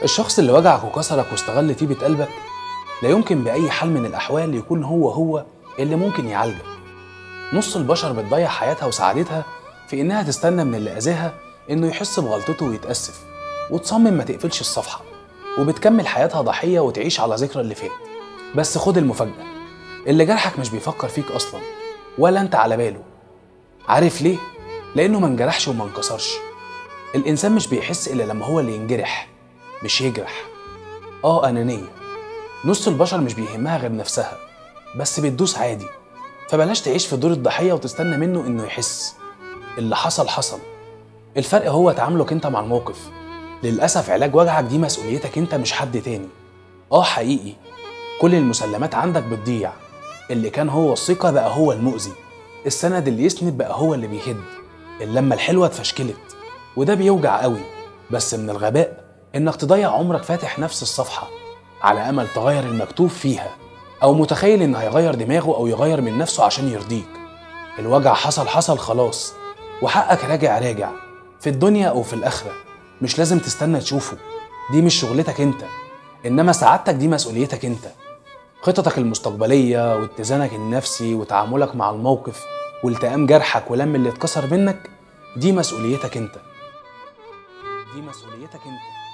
الشخص اللي وجعك وكسرك واستغل طيبة قلبك لا يمكن بأي حال من الأحوال يكون هو اللي ممكن يعالجك. نص البشر بتضيع حياتها وسعادتها في إنها تستنى من اللي أذاها إنه يحس بغلطته ويتأسف، وتصمم ما تقفلش الصفحة، وبتكمل حياتها ضحية وتعيش على ذكرى اللي فات. بس خد المفاجأة، اللي جرحك مش بيفكر فيك أصلا ولا أنت على باله. عارف ليه؟ لأنه ما انجرحش وما انكسرش. الإنسان مش بيحس إلا لما هو اللي ينجرح، مش يجرح. أنانية. نص البشر مش بيهمها غير نفسها، بس بتدوس عادي. فبلاش تعيش في دور الضحية وتستنى منه إنه يحس. اللي حصل حصل، الفرق هو تعاملك أنت مع الموقف. للأسف علاج وجعك دي مسؤوليتك أنت مش حد تاني. حقيقي كل المسلمات عندك بتضيع. اللي كان هو الثقة بقى هو المؤذي، السند اللي يسند بقى هو اللي بيهد، اللمة الحلوة اتفشكلت، وده بيوجع قوي. بس من الغباء إنك تضيع عمرك فاتح نفس الصفحة على أمل تغير المكتوب فيها، أو متخيل إنه هيغير دماغه أو يغير من نفسه عشان يرضيك. الوجع حصل حصل خلاص، وحقك راجع راجع في الدنيا أو في الآخرة. مش لازم تستنى تشوفه، دي مش شغلتك أنت، إنما سعادتك دي مسؤوليتك أنت. خططك المستقبلية واتزانك النفسي وتعاملك مع الموقف والتئام جرحك ولم اللي اتكسر منك، دي مسؤوليتك أنت. دي مسؤوليتك أنت.